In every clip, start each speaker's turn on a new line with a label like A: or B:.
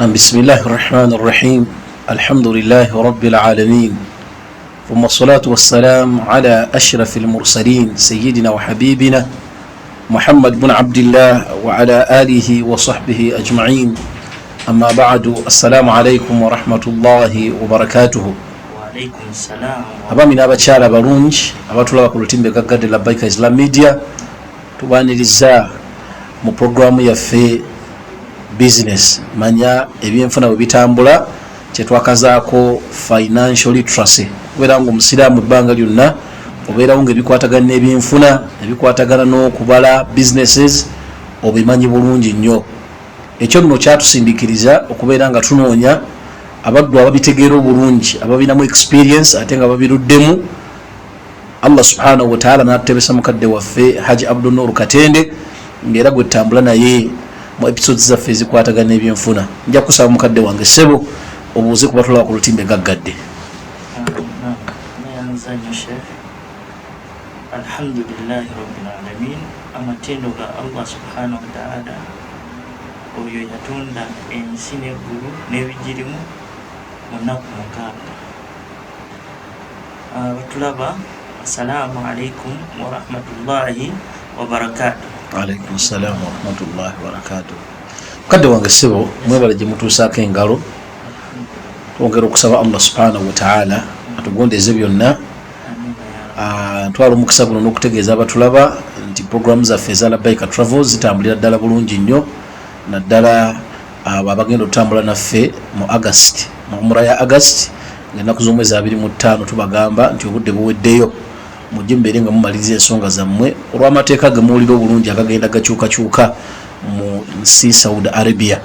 A: بسم الله الرحمن الرحيم الحمد لله رب العالمين ثم الصلاة والسلام على أشرف المرسلين سيدنا وحبيبنا محمد بن عبد الله وعلى آله وصحبه أجمعين أما بعد السلام عليكم ورحمة الله وبركاته.
B: وعليكم السلام.
A: أبامنا بشارة برونج أباتوا لكم التيم بقدر لبيك إسلام ميديا تباني لزا mu programu yaffe business manya ebyenfuna bwe bitambula kyetwakazaako financial literacy. Kubeera nga omusiraamu ebbanga lyonna obeerawo nga ebikwatagana n'ebyenfuna ebikwatagana n'okubala businesses obimanyi bulungi nnyo. Ekyo nno kyatusindikiriza okubeera nga tunoonya abaddu ababitegeera obulungi ababinamu experience ate nga babiruddemu. Allah subhanahu wa ta'ala n'atutebesa mukadde waffe Haji Abdul Noor Katende ngera gwe tambula naye mu episodes zaffe ezikwatagana n'ebyenfuna. Nja kusaba mukadde wange ssebo obuuze kubatula ku lutimbe gaggadde.
B: Alhamdulillahi rabbil alamin. Amatendo ga Allah subhanahu wa ta'ala oyo yatonda ensi n'eggulu n'ebigirimu mu nnaku mukaaga. Batulaba, assalamu alaikum wa rahmatullahi wa barakatuh.
A: Alaikum salam wa rahmatullahi wa barakatuh. Mukadde wange ssebo mwebale gye mutuusaako engalo. Twongera okusaba Allah subhanahu wa ta'ala atugondeze byonna. Twala omukisa guno n'okutegeeza abatulaba nti programu zaffe eza Labaika Travels zitambulira ddala bulungi nnyo, naddala abo abagenda okutambula naffe mu August, mu umra ya August ng'ennaku z'omwezi 25 tubagamba nti obudde buweddeyo mujje mbeere nga mumaliriza ensonga zammwe olw'amateeka ge muwulira obulungi agagenda gakyukakyuka mu nsi Saudi Arabia.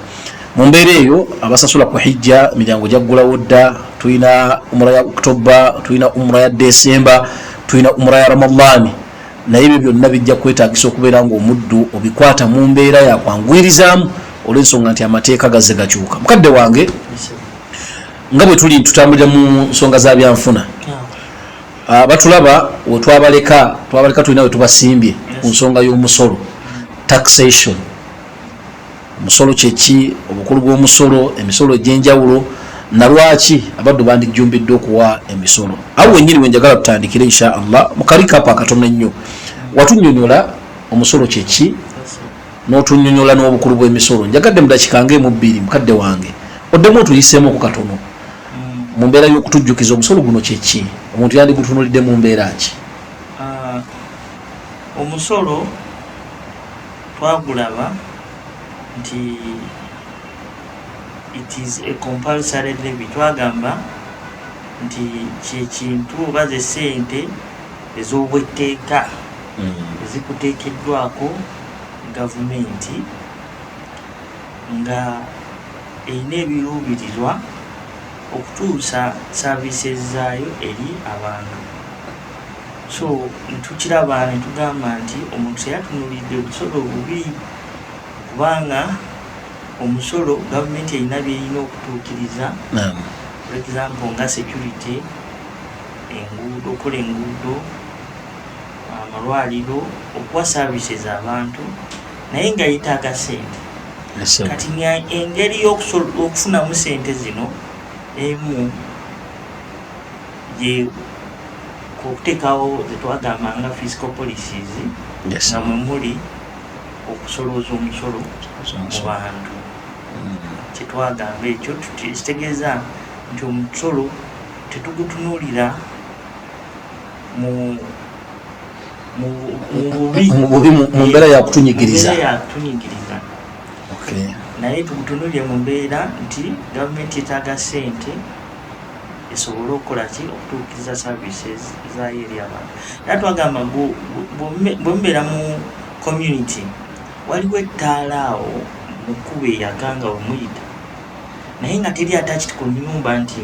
A: Mu mbeera eyo abasasula ku hijja emiryango gyaggulawo dda. Tulina umra ya October, tulina umra ya December, tulina umra ya Ramadhan, naye ebyo byonna bijja kwetaagisa okubeera ng'omuddu obikwata mu mbeera yakwangwirizaamu olw'ensonga nti amateeka gazze gakyuka. Mukadde wange nga bwe tuli tutambulira mu nsonga za byanfuna, batulaba we twabaleka tulina we tubasimbye ku nsonga y'omusolo, taxation. Omusolo kyeki, obukulu bw'omusolo, emisolo egy'enjawulo, na lwaki abaddu bandijjumbidde okuwa emisolo. Awo wennyini we njagala tutandikire insha Allah mu kalikapa akatono ennyo. Watunnyonnyola omusolo kyeki n'otunnyonnyola n'obukulu bw'emisolo. Njagadde mu dakiika ng'emu bbiri mukadde wange oddemu otuyiseemu ku katono mu mbeera y'okutujjukiza omusolo guno kyeki, omuntu yandigutunuulidde mu mbeera ki?
B: Omusolo twagulaba nti it is a compulsory levy. Twagamba nti kyekintu oba ze ssente ez'obwetteeka ezikuteekeddwako gavumenti nga erina ebiruubirirwa okutuusa services zaayo eri abantu. So netukiraba ne tugamba nti omuntu teyatunulidde obusolo bubi, kubanga omusolo gavumenti erina byerina okutuukiriza. For example nga security, enguudo, okukola enguudo, amalwaliro, okuwa services abantu, naye nga yetaaga ssente. Kati engeri y'okufunamu ssente zino emu ye okuteekawo zetwagamba nga fiscal policies nga mwe muli okusolooza omusolo mu bantu. Kyetwagamba ekyo kitegeeza nti omusolo tetugutunuulira mu
A: mbeera yakutunyigiriza,
B: naye tugutunuulire mu mbeera nti gavumenti etaaga ssente esobole okukola ki, okutuukiriza services zaayo eri abantu. Era twagamba bwe mubeera mu community waliwo ettaala awo mu kkubo eyaganga omuyita, naye nga teri attached ku nnyumba nti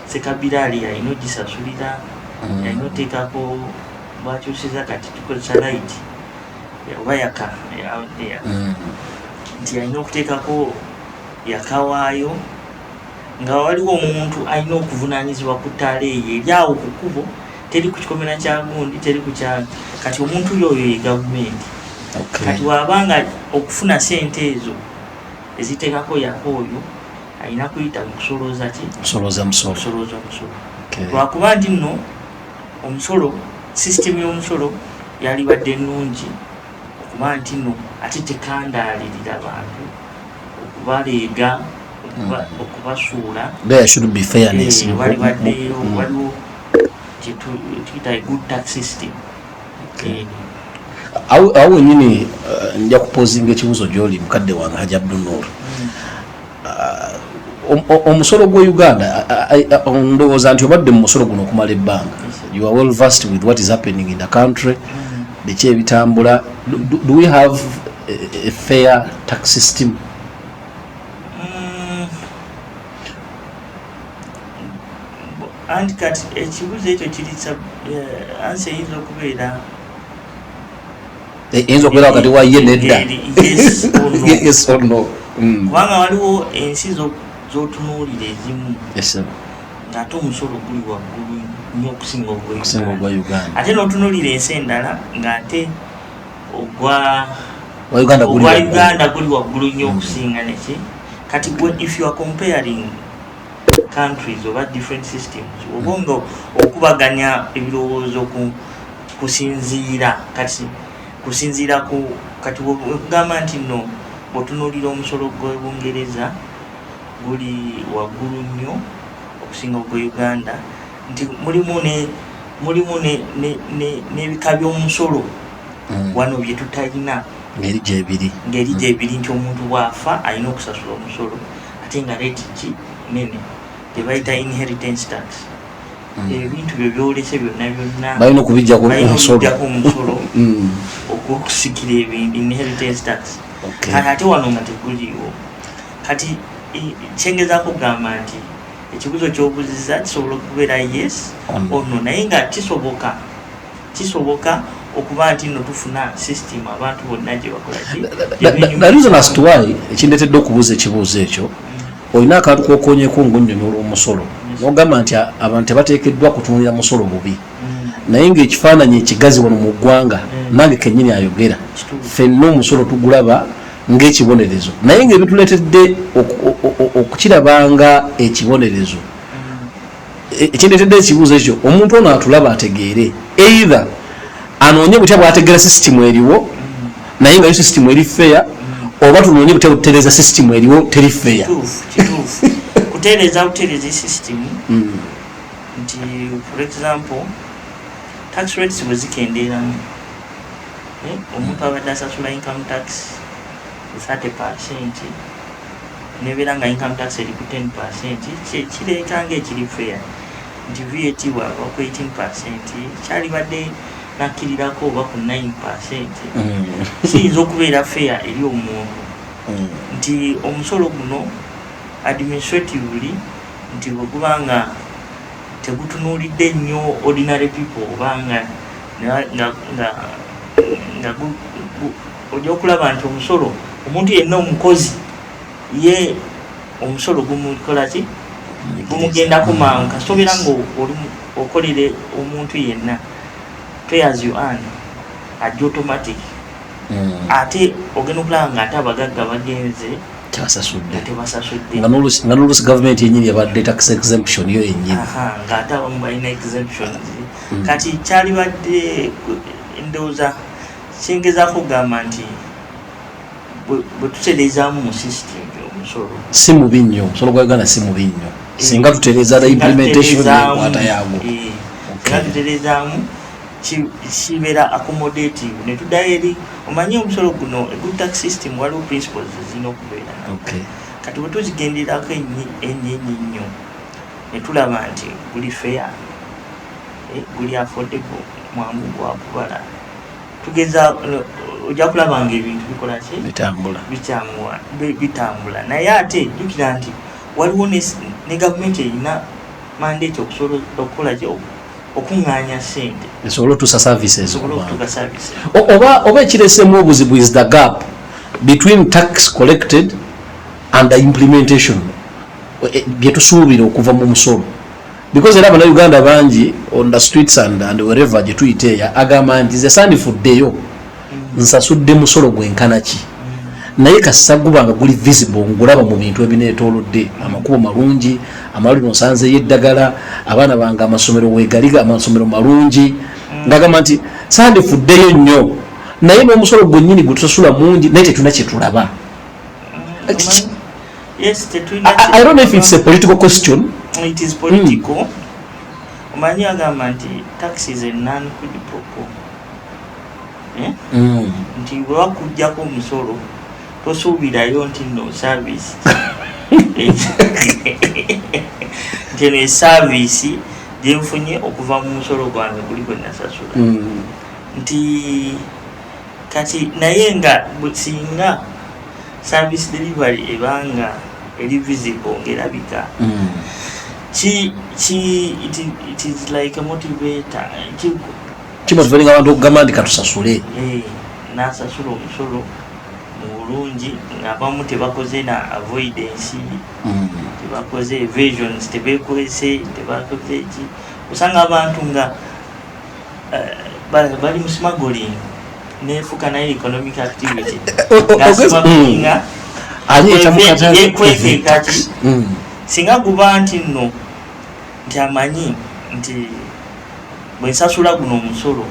B: sekabiraali yalina ogisasulira, yalina oteekako bwakyusiza kati tukozesa light oba yaka nti yalina okuteekako yakawaayo, nga waliwo omuntu alina okuvunaanyizibwa ku ttaala eyo eri awo ku kkubo, teri ku kikomera kya gundi, teri ku kya kati omuntu yoyo ye gavumenti. Kati wabanga okufuna ssente ezo eziteekako yaka oyo alina kuyita mu kusolooza ki
A: kusolooza musolo
B: lwakuba nti nno omusolo sisitemu y'omusolo yalibadde ennungi okuba nti nno ate tekandaalirira bantu okubaleega okubasuula
A: there should be fairness
B: walibadde waliwo kyetuyita good tax system.
A: awo wenyini nja kupozinga ekibuuzo gy'oli mukadde wange Haji Abdul Noor. Omusolo gwa Uganda ndowooza nti obadde mu musolo guno okumala ebbanga. You are well versed with what is happening in the country. Biki ebitambula. Do we have a fair tax system?
B: And kati ekibuuzo ekyo kirisa ansi eyinza okubeera
A: eyinza okubeera wakati wa ye nedda. Yes or no.
B: Kubanga waliwo ensi z'otunuulira ezimu ng'ate omusolo guli waggulu nnyo okusinga ogwa Uganda. Ate n'otunuulira ensi endala ng'ate ogwa Uganda guli waggulu nnyo okusinga neki. Kati if you are comparing countries oba different systems obonga okubaganya ebirowoozo kusinziira ku kati ogamba nti nno bw'otunuulira omusolo gw'Obungereza guli waggulu nnyo okusinga ogwa Uganda nti mulimu n'ebika by'omusolo wano bye tutalina
A: ngeri gyebiri
B: nti omuntu bw'afa alina okusasula omusolo ate nga rate ki nene tebayita inheritance tax. Ebintu byo byolese byonna
A: balina okubijjako
B: omusolo okusikira ebintu inheritance tax. Ate wano nga teguliwo. Kati kyengezaako kugamba nti ekibuuzo ky'obuuziza kisobola okubeera yes or no, naye nga kisoboka okuba nti nno tufuna system abantu bonna gye bakola ki.
A: The reason as to why ekindeetedde okubuuza ekibuuzo ekyo olina akantu kokonyeeko ng'onnyonnyola omusolo n'ogamba nti abantu tebateekeddwa kutunuulira musolo bubi naye ng'ekifaananyi ekigazi wano mu ggwanga nange kennyini ayogera ffenna omusolo tugulaba ng'ekibonerezo naye ng'ebituleetedde okukirabanga ekibonerezo ekindeetedde ekibuuzo ekyo omuntu ono atulaba ategeere either anoonye butya bw'ategeera sisitimu eriwo naye nga yo sisitimu eri fair oba tunoonye butya butereeza sisitimu eriwo teri fair.
B: kutereeza system nti for example tax rates bwe zikendeeramu omuntu abadde asasula income tax 30% nebeera nga income tax eri ku 10% kireeta ng'ekiri fair nti VAT bwaba ku 18% kyalibadde nakkirirako oba ku 9% kiyinza okubeera fair eri omuntu nti omusolo guno administratively nti bwe guba nga tegutunuulidde nnyo ordinary people oba nga ojja okulaba nti omusolo omuntu yenna omukozi ye omusolo gumukola ki gumugendako mangu kasobeera nga okolere omuntu yenna pay as you earn ajja automatic ate ogenda okulaba nga ate abagagga bagenze tebasasudde
A: nga n'oluusi gavumenti yennyini yabadde tax exemption yo yennyini
B: ng'ate abamu balina exemptions. Kati kyalibadde ndowooza kyengezaako okugamba nti bwe tutereezaamu mu system omusolo
A: si mubi nnyo omusolo gwa Uganda si mubi nnyo singa tutereeza implementation y'enkwata yaagwo
B: singa tutereezaamu kibeera accommodative ne tuddayo eri omanyi omusolo guno good tax system waliwo principles zirina okubeera kati bwe tuzigenderako ennyo ne tulaba nti guli fair guli affordable mwangu gwa kubala tugeza ojja kulaba nga ebintu bikola ki bitambula naye ate jjukira nti waliwo ne gavumenti erina mandate okukola ki okuŋŋaanya ssente
A: esobola otuusa services oba ekireesemu obuzibu is the gap between tax collected and the implementation bye tusuubira okuva mu musolo because era abannayuganda bangi on the streets and wherever gye tuyiteeya agamba nti ze sandifuddeyo nsasudde musolo gwenkana ki naye kasita gubanga guli visible ngulaba mu bintu ebineetoolodde amakubo malungi amalwaliro nsanzeyo eddagala abaana bange amasomero wegaliga amasomero malungi ngagamba nti sandifuddeyo nnyo naye n'omusolo gwennyini gwe tusasula mungi naye tetulina kyetulaba. I don't know if it's a political question.
B: It is political. Omanyi agamba nti taxes are non-quid pro quo. Nti bwe wakuggyako omusolo tosuubirayo nti no service nti eno esaavisi gyenfunye okuva mu musolo gwange guli gwe nasasula nti kati naye nga singa service delivery ebanga eri visible ng'erabika it is like a motivator
A: kimotivatinga abantu okugamba nti katusasule
B: nasasula omusolo mu bulungi ng'abamu tebakoze na avoidance tebakoze evasions tebekwese tebakoze eki osanga abantu nga bali mu smuggling nefuka nayo economic activity nga yekwekekaki singa guba nti nno nti amanyi nti bwensasula guno omusolo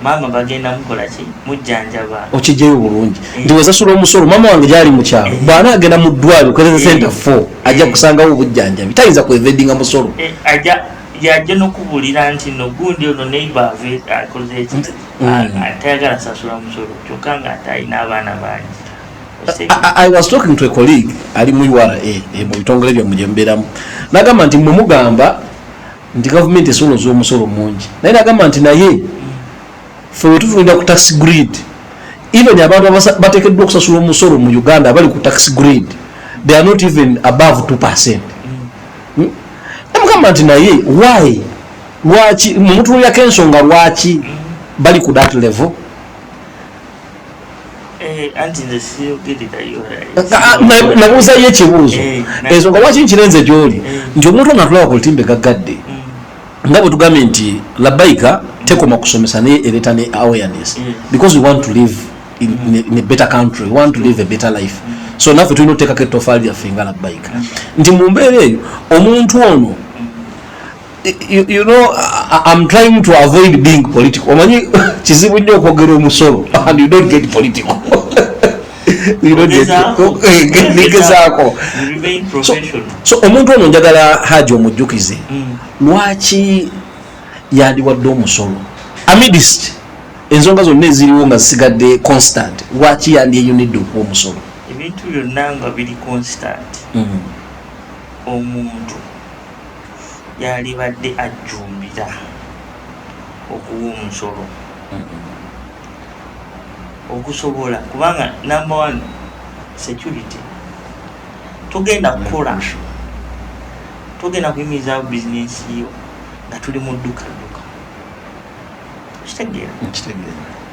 B: maama bagenda mukolaki mujjanjaba
A: okijjayo bulungi nti wesasula omusolo maama wange gyali mu kyalo bw'ana agenda mu ddwaliro kozesa center 4 ajja kusangawo obujjanjabi tayinza kwevendinga musolo
B: yajja n'okubulira nti no gundi ono neighbor ave akoze eki atayagala sasula musolo kyokka nga atalina abaana bangi.
A: I was talking to a colleague ali mu URA mu bitongole byamu gye mbeeramu n'agamba nti mwe mugamba nti gavumenti esoloza omusolo mungi naye n'agamba nti naye ffe bwe tutuulira ku tax grid even abantu bateekeddwa okusasula omusolo mu Uganda abali ku tax grid they are not even above 2%. Namugamba nti naye why lwaki mumutuulirako ensonga lwaki bali ku that level. Nabuuzayo ekibuuzo ensonga lwaki nkirenze gy'oli nti omuntu nga tulaba ku lutimbe gaggadde nga bwe tugambye nti labaika tekoma kusomesa naye ereeta ne awareness because we want to live in a better country, we want to live a better life. So naffe tulina okuteekako ettoffaali lyaffe nga labaika nti mu mbeera eyo omuntu ono you know I'm trying to avoid being political. Omanyi kizibu nnyo okwogera omusolo and you don't get political. You don't gezaako. So omuntu ono njagala Haji omujjukize lwaki yandiwadde omusolo amidst ensonga zonna eziriwo nga zisigadde constant lwaki yandiyeyunidde okuwa omusolo.
B: Ebintu byonna nga biri constant omuntu yalibadde ajjumbira okuwa omusolo okusobola kubanga number one security togenda kukola togenda kuyimiriza bizinesi yo nga tuli mu dduka kitegeera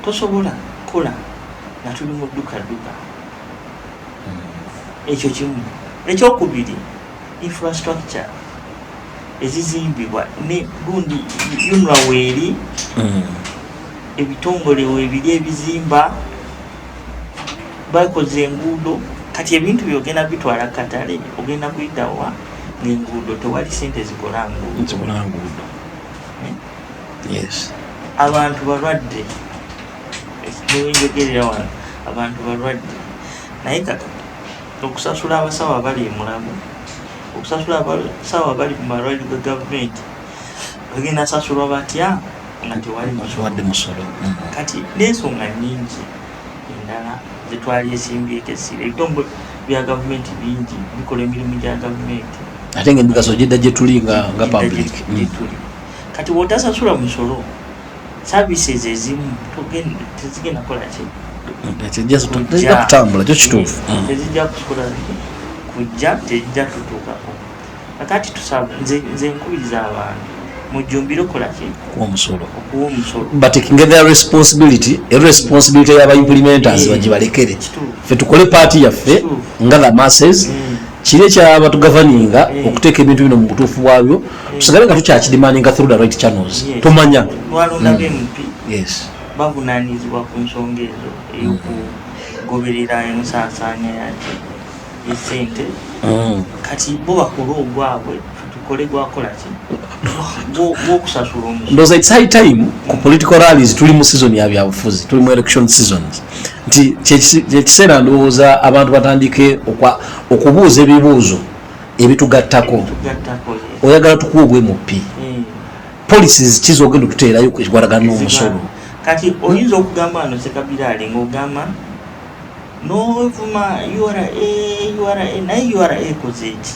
B: tosobola kukola nga tuli mu dduka ekyo kimu. Ekyokubiri infrastructure ezizimbibwa ne gundi yunwa weeri ebitongole weebiri ebizimba bakoze enguudo kati ebintu byogenda bitwala katale ogenda kuyitawa ng'enguudo tewali sente zikola nguudo.
A: Yes.
B: Abantu balwadde njogerera wano abantu balwadde naye kaka okusasula abasawo abali emulamu okusasula abasawo abali mu malwaliro ga gavumenti bagenda sasulwa batya nga tewali
A: musolo.
B: Kati n'ensonga nnyingi endala zetwali esimbyeko essira ebitongole bya gavumenti bingi bikola emirimu gya gavumenti
A: ate ng'emigaso gyedda gye tuli nga public
B: gyetuli. Kati bw'otasasula musolo services ezimu tezigenda kukola ki
A: tezijja kutambula kyo kituufu
B: tezijja kukola kujja tezijja tutuukako. Kakati tusaba nze nkubiriza abantu mujjumbire okukola ki okuwa omusolo batekinge their responsibility y'aba implementers bagibalekere ffe tukole paati yaffe nga the masses kiri ekyaba tugavaninga okuteeka ebintu bino mu butuufu bwabyo tusigale nga tukyakidimaninga through the right channels tomanya lwalonda b'MP bavunaanyizibwa ku nsonga ezo goberera ensaasaanya y'essente kati bo bakola ogwabwe tukole gwakola ki gwokusasula omusolo.
A: Ndowooza it's high time ku political rallies tuli mu season ya byabufuzi, tuli mu election seasons, nti kyekiseera ndowooza abantu batandike okubuuza ebibuuzo ebitugattako. Oyagala tukuwe gwe mupi policies kizogenda okuteerayo kwekikwatagana n'omusolo.
B: Kati oyinza okugamba wano Ssekabiraali ng'ogamba n'ovuma URA naye URA ekoze eki?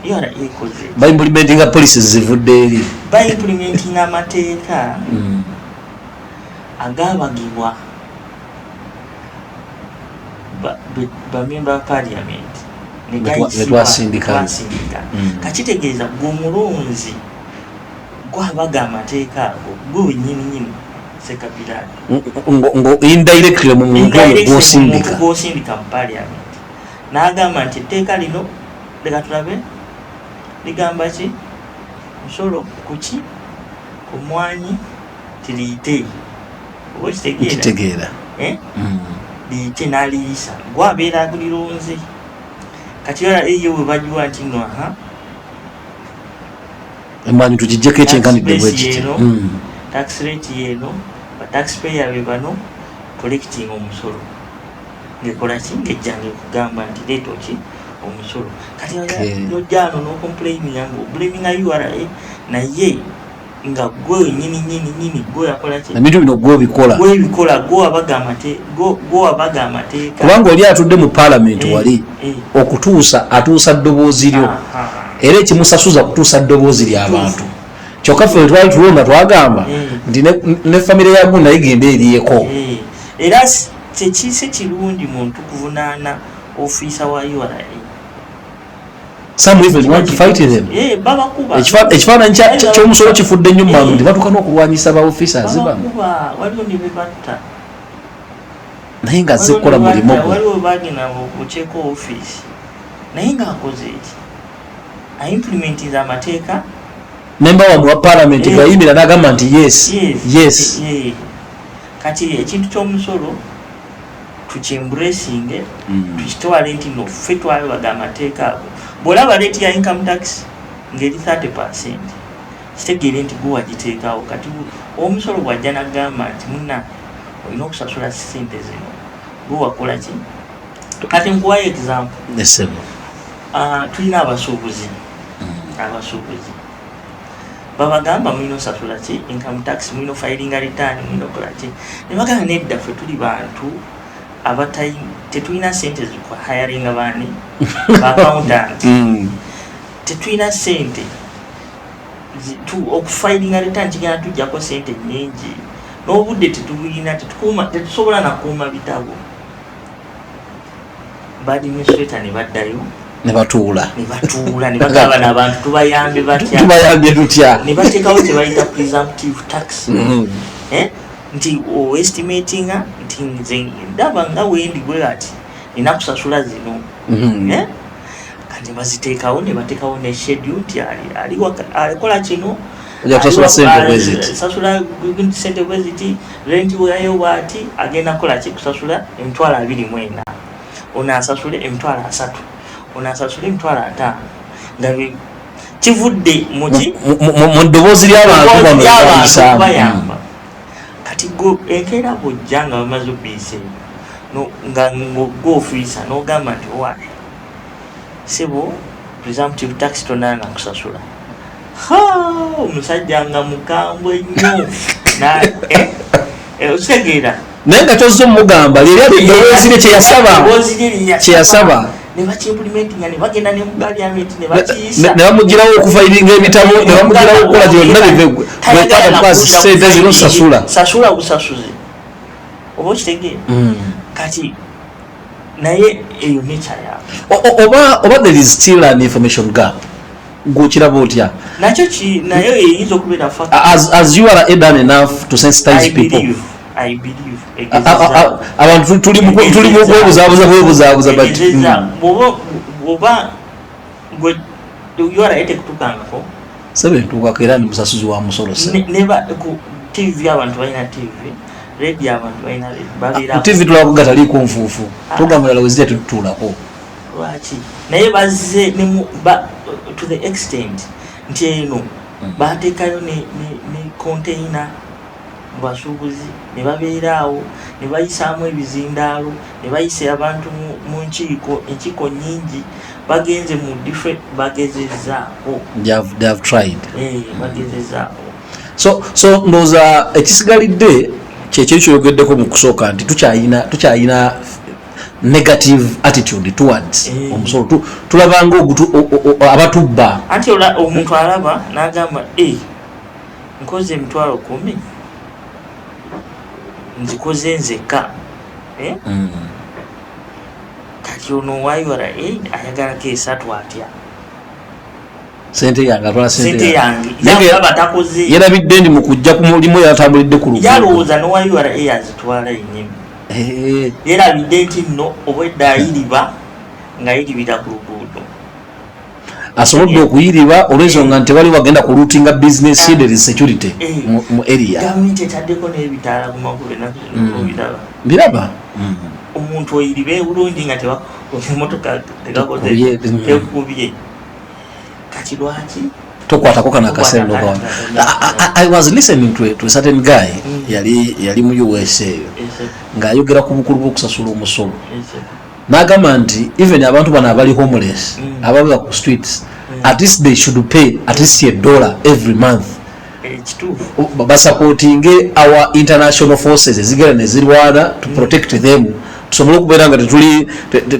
B: URA ekoze eki?
A: Ba-implementinga policies zivudde eri.
B: Ba-implementinga amateeka agabagibwa ba-member parliament
A: betwasindika.
B: Kakitegeeza gw'omulonzi gwabaga amateeka ago gwe wennyininyini Ssekabiraali
A: ngo indirectly mu muntu oyo gw'osindika
B: mu parliament n'agamba nti etteeka lino leka tulabe ligamba ki musolo kuki ku mwanyi tiliyite oba kitegeera liyite n'aliyisa gwabeera agulirunze. Kati era eyo bwe bagiwa nti no
A: emwanyi tugijjeko ekyenkanidde bwe kiti
B: tax rate yeeno ba taxpayer be bano collecting omusolo ngekola ki ngejjange kugamba nti leeto ki omusolo. Kati nojjaano n'ocomplaininga ng'obulaminga URA naye nga gwe nyini gwe yakola ki
A: ebintu bino
B: gwebikola gwewabaga amateeka
A: kubanga oli atudde mu parliament wali okutuusa atuusa ddoboozi lyo era ekimusasuza kutuusa ddoboozi ly'abantu. Kyokka ffe twali tulonda twagamba nti ne famire ya gu naye genda eriyeko.
B: Era tekiise kirungi muntu kuvunaana ofiisa wa URA.
A: Some even want to fight them. Ekifaananyi ky'omusolo kifudde nnyo mu nti batuuka n'okulwanyisa ba officers
B: waliwo ne be batta
A: naye nga azze kukola mulimu gwe.
B: Waliwo bagenda okukyeka ofiisi naye ng'akoze eki aimplementinze amateeka.
A: Memba wa parliament ngayimbira n'agamba nti yes.
B: Kati ekintu ky'omusolo tukimbracinge tukitwale nti no ffe twabaga amateeka ago. Bw'olaba rate ya income tax ng'eri 30% kitegeere nti gwe wagiteekawo. Kati omusolo bw'ajja n'agamba nti munna olina okusasula ssente zino gwe wakola ki? Kati nkuwayo example. Tulina abasuubuzi babagamba mulina osasula ki income tax, mulina ofilinga return, mulina okola ki. Ne bagamba nedda ffe tuli bantu tetulina sente zikwa hiringa baani ba accountant tetulina sente okufilinga return kigenda tujjako sente nyingi n'obudde tetubulina tetusobola nakuuma bitabo. Badministrator ne baddayo
A: ne batuula
B: ne bagamba n'abantu tubayambe tutya ne bateekawo kye bayita presumptive tax nti estimatinga nti nze ndaba nga wendi bwe ati nina kusasula zino kati baziteekawo ne bateekawo ne schedule nti alikola kino sasula sente bweziti renti weyayo bwati agenda kukola ki kusasula emitwalo 24 ono asasule emitwalo 3 ono asasule emitwalo 5 nga kivudde mu ddoboozi ly'abantu bayamba. Kati enkeera bw'ojja nga bamaze obbiisa nga ng'ofiisa n'ogamba nti owaaye sebo presumptive tax tonaana kusasula omusajja nga mukambwe nnyo okitegeera
A: naye nga kyozza omugamba lyeryaddoboozi lye kyeyasaba
B: ne bakimplementinga ne bagenda ne mu parliament ne bakiyisa
A: ne bamugirawo okufayiringa ebitabo ne bamugirawo okukola gyonna bwekwata kwasi sente zino
B: sasula busasuze oba okitegeera. Kati naye eyo nature yaabwe
A: oba there is still an information gap gwokiraba otya
B: nakyo nayo eyinza okubeera
A: as you are done enough to sensitize people.
B: I believe
A: abantu tuli mu kwebuzaabuza
B: oba gwe yora ete kutukangako
A: sebe ntukako era ndi musasuzi wa musolo
B: neba ku TV abantu balina TV radio abantu balina babeera
A: TV tulako gataliiko nfuufu program yala wezite tutulako
B: lwaki naye bazze to the extent nti eno bateekayo ne container mu basuubuzi ne babeeraawo ne bayisaamu ebizindaalo ne bayisa abantu mu enkiiko nyingi bagenze mu different bagezezaako
A: they have tried
B: bagezezaako
A: so ndowooza ekisigalidde kyekyo kyoyogeddeko mu kusooka nti tukyayina negative attitude towards omusolo tulabanga abatubba
B: anti omuntu alaba n'agamba nkoze emitwalo 10 nzikoze nzekka kati ono wayora ayagalako esatu atya
A: sente yange atwala
B: sente yange batakoze
A: yerabidde ndi mu kujja ku mulimu yatambulidde ku luguudo
B: yalowooza nowayora azitwala yennyini yerabidde nti nno obwedda ayiriba nga yiribira ku luguudo
A: asobodde okuyiriba olw'ensonga nti wali wagenda ku routinga business there is security mu area
B: gavumenti etaddeko n'ebitaala ku makubo biraba
A: biraba
B: omuntu oyiribe bulungi nga emotoka tegakoze tekubye kati lwaki
A: tokwatako kana kasendo kwa I was listening to a certain guy yali mu USA nga ayogera ku bukulu bw'okusasula omusolo n'agamba nti even abantu bano abali homeless ababa ku streets at least they should pay at least $1 every month basupporting our international forces ezigera nezirwana to protect them tusobole okubeera nga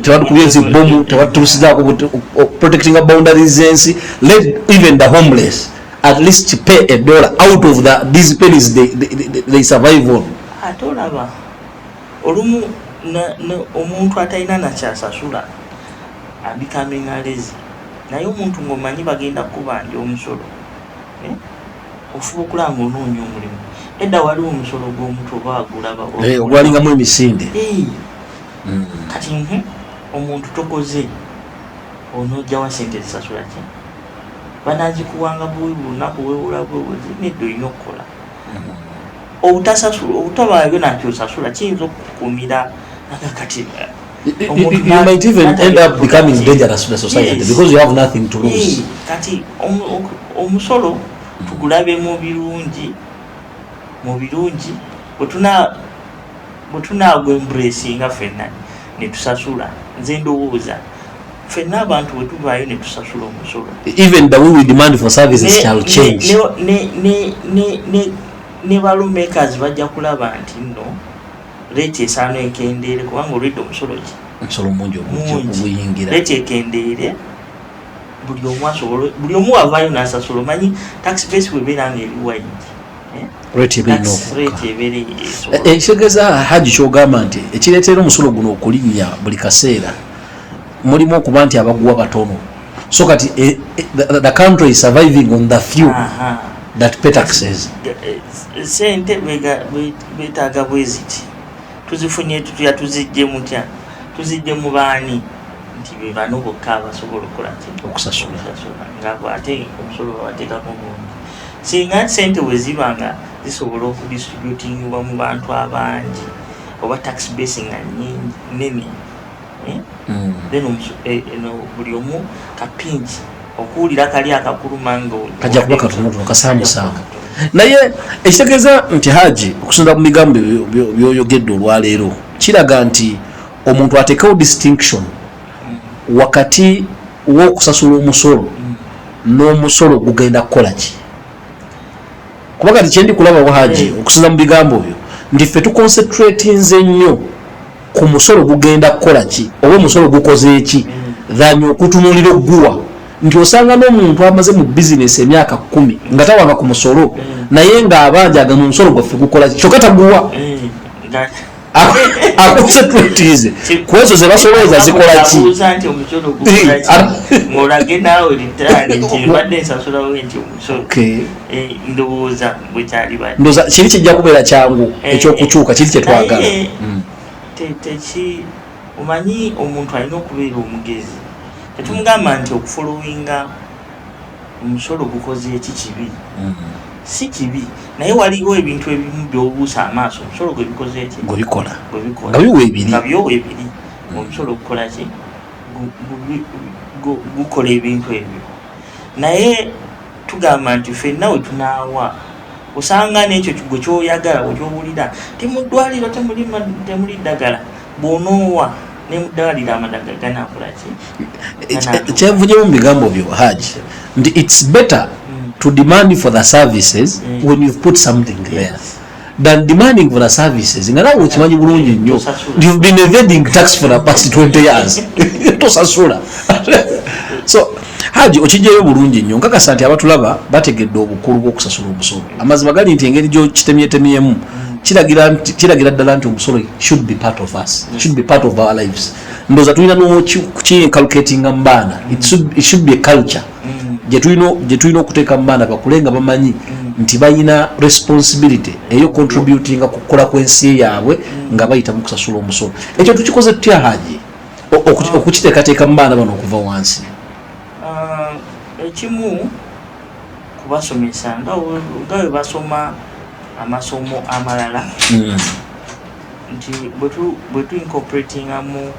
A: tebatukubye ezibomu tebatulusizaako protecting boundaries zensi let even the homeless at least pay $1 out of these pennies they survive on.
B: Ate olaba olumu omuntu atalina nakyasasula becoming lazy naye omuntu ng'omanyi bagenda kubanja omusolo ofuba okulaba ng'onoonya omulimu edda waliwo omusolo gw'omuntu oba agulaba
A: ogwalingamu emisinde
B: kati omuntu tokoze onojjawa sente zisasula ki banagikuwanga buwi lunaku wewula bwewezi nedda olina okukola obutasasula obutabaayo nakyosasula kiyinza okukumira nakakati
A: you might even end up becoming dangerous to the society because you have nothing to lose.
B: Kati omusolo tugulabe mu birungi bwetunagwa embrace nga fenna netusasula nze ndowooza fenna abantu bwetuvaayo netusasula omusolo
A: even the way we demand for services shall change
B: ne balumakers bajja kulaba nti nno leti esaano ekendeere kubanga olwedde omusolo ki
A: omusolo mungi oguyingira
B: leti ekendeere buli omu avaayo nasasula omanyi tax base bwebeera nga eriwayingi
A: ekitegeeza haji kyogamba nti ekireetera omusolo guno okulinnya buli kaseera mulimu okuba nti abaguwa batono so kati the country is surviving on the few that pay taxes.
B: Sente betaaga bweziti tuzifunye tutya tuzijje mutya tuzijje mu baani nti be bano bokka abasobola okukola
A: okusasula
B: nga ate omusolo bateekako mungi singa sente weziba nga zisobola okudistributingibwa mu bantu abangi oba tax base nga nene then buli omu kapingi okuwulira kali akakuluma nga
A: kajja kuba katonotono kasaamusaamu naye ekitegeeza nti haji okusinza ku bigambo byoyogedde olwaleero kiraga nti omuntu ateekawo distinction wakati w'okusasula omusolo n'omusolo gugenda kukola ki kuba kati kyendi kulabawo haji okusinza mu bigambo byo nti ffe tuconcentratinze nnyo ku musolo gugenda kukola ki oba omusolo gukoze eki than okutunuulira ogguwa nti osanga n'omuntu amaze mu bizinesi emyaka 10 nga tawanga ku musolo naye ng'abanjaga mu musolo gwaffe gukola kyokka taguwa akonsetratize kwezo ze basolooza zikola ki ndowooza kiri kijja kubeera kyangu ekyokukyuka kiri kyetwagala
B: omanyi omuntu alina okubeera omugezi tetumugamba nti okufolowinga omusolo gukoze eki kibi si kibi naye waliwo ebintu ebimu by'obuusa amaaso omusolo gwe bikoze eki
A: gwebikola
B: nga byowa ebiri omusolo gukola ki gukola ebintu ebyo naye tugamba nti ffenna we tunaawa osanga n'ekyo gwe kyoyagala wekyowulira temuddwaliro temuli ddagala bw'onoowa nemuddalira amadagala ganakola ki
A: kyenvujemu mu bigambo byo Haji nti it's better to demand for the services when you've put something there than demanding for the services nga nawe okimanyi bulungi nnyo you've been evading tax for the past 20 years tosasula so Haji okijjayo bulungi nnyo nkakasa nti abatulaba bategedde obukulu bw'okusasula omusolo amazima gali nti engeri gyokitemyetemyemu kiragira ddala nti omusolo should be part of us should be part of our lives ndoza tulina nokukinculcatinga mu baana it should be a culture gye tulina okuteeka mu baana bakule nga bamanyi nti balina responsibility eyo contributing kukola kw'ensi yaabwe nga bayita mu kusasula omusolo ekyo tukikoze tutya Haji okukiteekateeka mu baana bano okuva wansi
B: ekimu kubasomesa nga bwe basoma amasomo amalala nti bwe tu incorporatingamu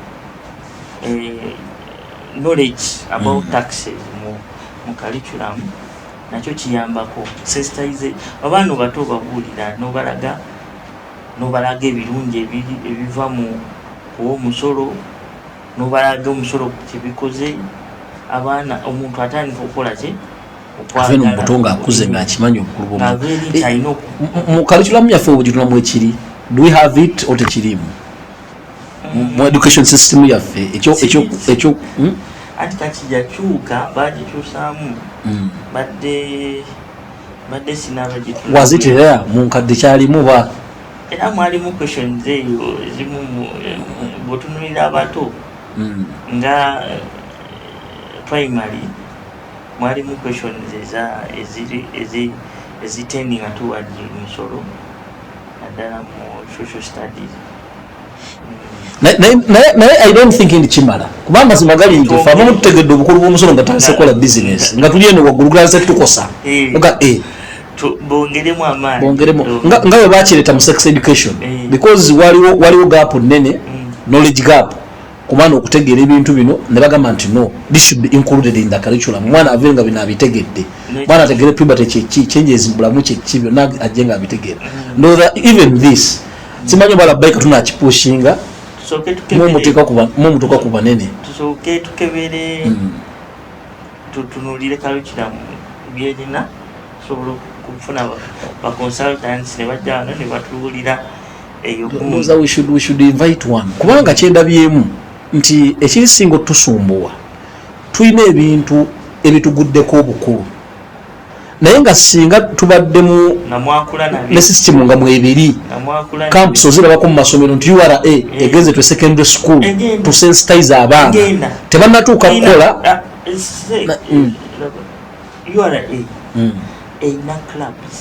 B: knowledge about taxes mu curriculum nakyo kiyambako sensitize abaana bato babuulira nobalaga ebirungi ebiva mu kuwa omusolo nobalaga omusolo kyebikoze abaana omuntu atandika okukola ki
A: aveno mutonga akuze ng'akimanyi obukulu mu curriculum yaffe obugitunamu ekiri do we have it or tekirimu mu education system yaffe ekyo
B: anti kakijakyuka bagikyusaamu badde sinabagitula
A: was it there mu nkadde kyalimu ba
B: era mwalimu questions eyo ezimu bw'otunuulira abato nga primary mwalimu questions ezitending toward omusolo naddala mu social studies
A: naye I don't think ndi kimala kuba amazima gali nti fe abamu tutegedde obukulu bw'omusolo nga tutandise kukola business nga tuli eno waggulu gulase tukosa
B: bongeremu amaanyi
A: nga bwe bakireeta mu sex education because waliwo gap nnene knowledge gap kumana okutegeera ebintu bino ne bagamba nti no this should be included in the curriculum mwana ave nga bino abitegedde mwana ategere puberty kyeki changes mu bulamu kyeki byonna ajje nga abitegeera ndowooza even this simanyi bala bayika tunakipushinga mumutuuka ku banene
B: tusooke tukebere tutunulire curriculum byerina tusobole okufuna ba consultants ne bajja wano ne batuwulira eyo
A: we should invite one kubanga kyendabyemu nti ekirisinga otusumbuwa tulina ebintu ebituguddeko obukulu naye nga singa tubaddemu ne system nga mwebiri campus ozirabako mu masomero nti URA egenze to secondary school to sensitize abaana tebannatuuka kukola
B: URA eyina clubs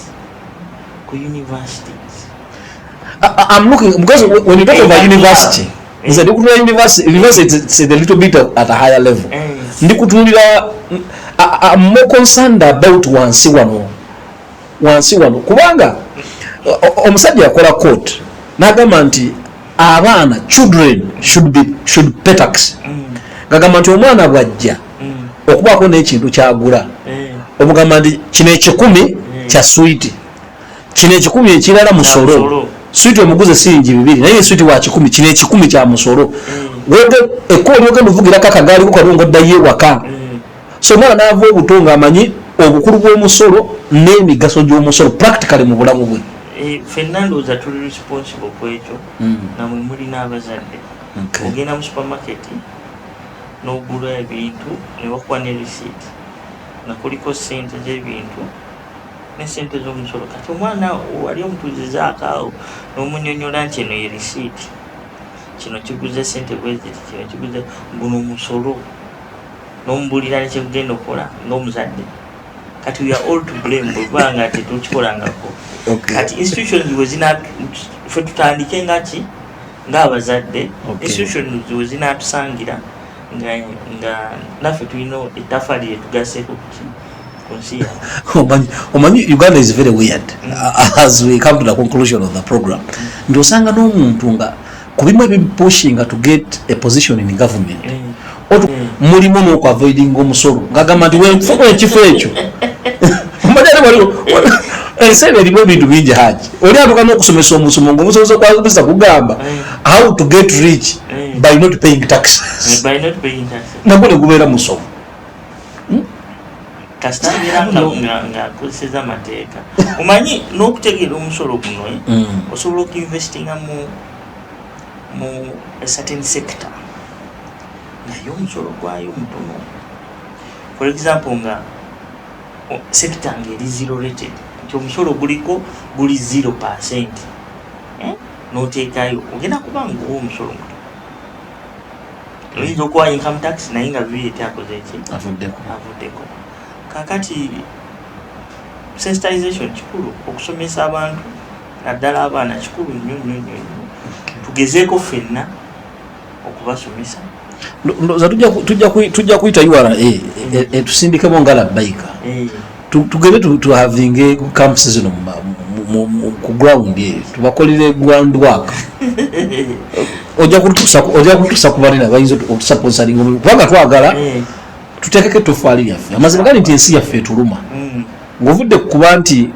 B: ku universities.
A: I'm looking because when you talk about university is a university it's a little bit at a higher level ndikutulira I'm more concerned about wansi wano kubanga omusajja yakola court nagamba nti abaana children should pay tax gagamba nti omwana bwajja okubaako n'ekintu kyagula omugamba nti kino ekikumi kya switi kino ekikumi ekirala musolo switi omuguze siringi 2 naye switi wa 10 kino ekikumi kya musolo wege ekoli ogenda ovugirako akagaali kukalongo ddayo ewaka so mwana naava obutonga amanyi obukulu bw'omusolo n'emigaso gy'omusolo practically mu bulamu bwe
B: ffenna ndowooza tuli responsible ku ekyo namwe mulina abazadde ogenda mu supermarket n'ogula ebintu ne bakuwa ne receipt nga kuliko ssente z'ebintu ne ssente z'omusolo kati omwana wali omutuuzizaako awo n'omunyonyola nti eno ye receipt kino kiguze ssente bweziti kino kiguze guno omusolo n'omubulira nekyekugenda okukola ng'omuzadde kati we are all to blame bwebanga tetukikolangako kati institutions fe tutandike ngaki ng'abazadde institutions we zinatusangira nga naffe tulina ettafali lyetugaseeko kunsiya
A: omanyi Uganda is very weird as we come to the conclusion of the program. Ndio sanga n'omuntu nga kubimu ebipushinga to get a position in government mulimu n'okuavoiding omusolo ngagamba nti wenfuba ekifo ekyo ensebe erimu ebintu bingi haji oli atuka n'okusomesa omusomo ng'omusomesa kwazisa kugamba how to get rich by not paying taxes nagwo ne gubeera musomo
B: kasitambira nga akozeseza amateeka omanyi n'okutegeera omusolo guno osobola okuinvestinga mu a certain sector naye omusolo gwayo mutono. For example nga sector ng'eri zero rated nti omusolo guliko guli 0%, n'oteekayo ogenda kuba ngaowa omusolo muto. Oyinza okuwa income tax naye nga VAT akoze eki avuddeko. Kakati sensitization kikulu, okusomesa abantu naddala abaana kikulu nnyo. Tugezeeko ffenna okubasomesa. Tujja kuyita URA tusindikemo nga labbaika tugende tu having camps zino ku ground eyo tubakolere ground work ojja kutusa ku balina bayinza otusponsoringa kubanga twagala tuteekeko ettofaali lyaffe. Amazima gali nti ensi yaffe etuluma ng'ovudde kuba nti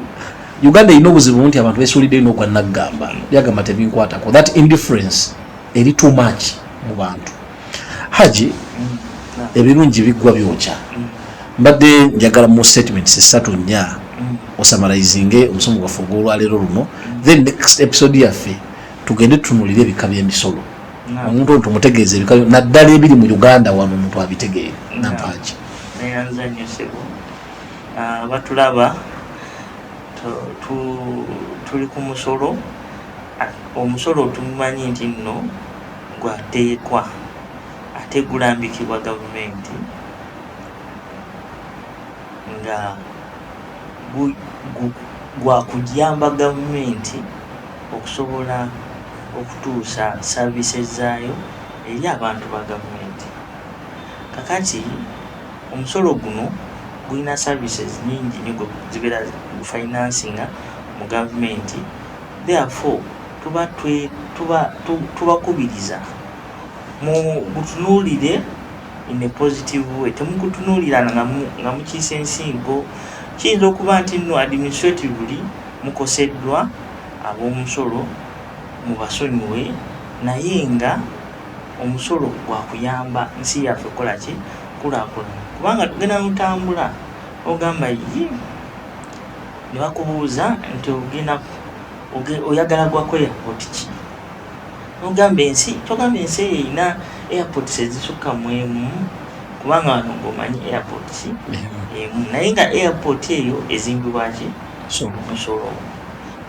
B: Uganda erina obuzibu nti abantu besuulidde ino okwa naggamba byagamba tebinkwatako. That indifference eri too much mu bantu. Haji ebirungi biggwa byokya. Mbadde njagala mu statements esatu nnya osamarizinge omusomo gwaffe ogw'olwaleero luno, then next episode yaffe tugende tutunulire ebika by'emisolo. Omuntu tumutegeeze ebika naddala ebiri mu Uganda wano omuntu abitegeere nampaaki. Neyanza nnyo sebo batulaba tuli ku musolo. Omusolo tumumanyi nti nno gwateekwa ate gulambikibwa gavumenti nga gwakugiyamba gavumenti okusobola okutuusa services zaayo eri abantu ba gavumenti. Kakati omusolo guno gulina services nyingi nnyo zibeera gufinansinga mu gavumenti. Therefore tubakubiriza mugutunuulire in a positive way. Temukutunuulira nga mukiisa ensingo. Kiyinza okuba nti nno administratively mukoseddwa ab'omusolo mubasonyiwe, naye nga omusolo gwakuyamba nsi yaffe kola ki kulaakulana. Kubanga tugenda notambula ogamba ye ne bakubuuza nti oyagala gwako airport ki, ogamba ensi eyo erina airport sezisukka mu emu, kubanga wano ng'omanyi airport ki emu, naye nga airport eyo ezimbibwa ki musolo.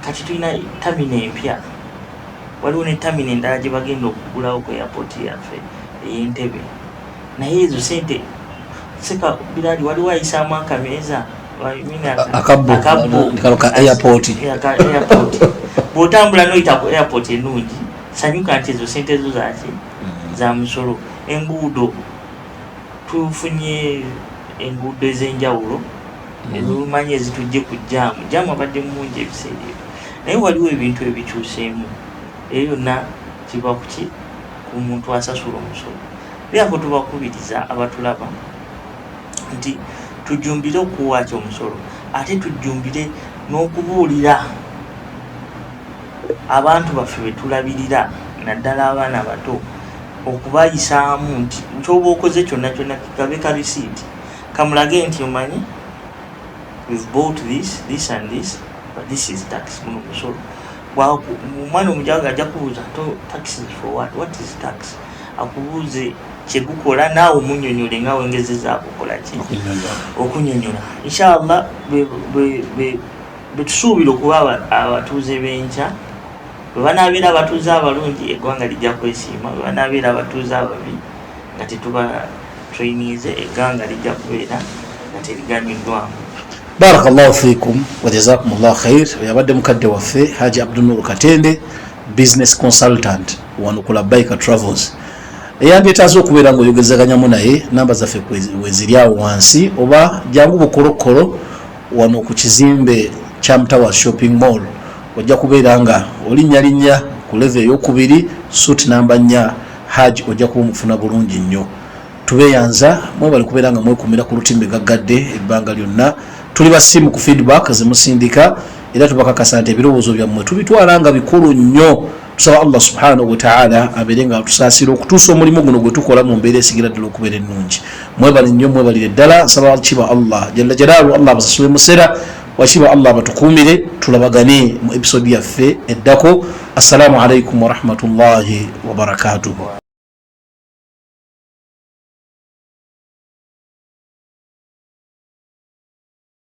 B: Kati tulina tamina empya, waliwo ne tamina endala gye bagenda okugulawo ku airport yaffe ey'Entebbe, naye ezo sente seka birali waliwo ayisaamu akameeza akabbo
A: airport.
B: Bw'otambula n'oyita ku airport ennungi, sanyuka nti ezo sente zo zaki za musolo. Enguudo tufunye enguudo ez'enjawulo ezimanyi ezitujje ku jaamu abadde mungi ebiseera ebyo, naye waliwo ebintu ebikyuseemu. Eyo yonna kiva kuki ku muntu asasula omusolo. Byako tubakubiriza abatulaba nti tujumbire okuwaakya omusolo, ate tujumbire n'okubuulira abantu baffe betulabirira naddala abaana bato, okubayisaamu nti kyoba okoze kyonna kabe ka receipt, kamulage nti omanyi we've bought this and this, but this is tax muno musolo. Omwana omujaga ajja kubuuza tax is for what is tax, akubuuze kyegukola naawe omunyonyole nga wengezezaako okola ki okunyonyola. Inshallah betusuubira okuba abatuuze b'enkya. Bwe banaabeera abatuuze abalungi eggwanga lijja kwesiima, bwe banaabeera abatuuze ababi nga tetuba trainize eggwanga lijja kubeera nga teriganyuddwamu.
A: Barakallahu fikum wa jazakumullahu khair. Yabadde mukadde waffe Haji Abdul Nur Katende, business consultant wano ku Labbaika Travels. eyandyetaaze okubeera ngaoyogezaganyamu naye namba zaffe weziryawo wansi oba jangu bukolokolo wano ku kizimbe kya Mtawa shopping mall ojja kubeera nga olinnyalinnya ku leve eyokubiri suit namba 4 haj ojja kuba omufuna bulungi nnyo. Tubeeyanza mwebali kubeera nga mwekumira ku lutimbe gaggadde ebbanga lyonna. Tuli basimu ku feedback zimusindika era tubakakasa nti ebirowoozo byammwe tubitwala nga bikulu nnyo. Tusaba Allah subhanahu wa ta'ala abeere nga atusaasira okutuusa omulimu guno gwe tukola mu mbeera esigira ddala okubeera ennungi. Mwebali nnyo mwebalire ddala. Nsaba kiba Allah jalla jalaalu Allah abasasule musera wakiba Allah abatukuumire. Tulabagane mu episode yaffe eddako. Assalamu alaikum wa rahmatullahi wa barakatuh.